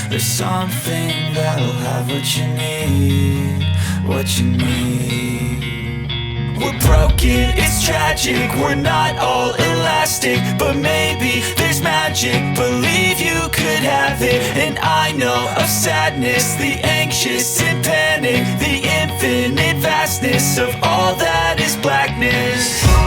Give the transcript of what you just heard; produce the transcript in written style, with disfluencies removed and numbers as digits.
There's something that'll have what you need, what you need. We're broken, it's tragic, we're not all elastic, but maybe there's magic, believe you could have it. And I know of sadness, the anxious and panic, the infinite vastness of all that is blackness.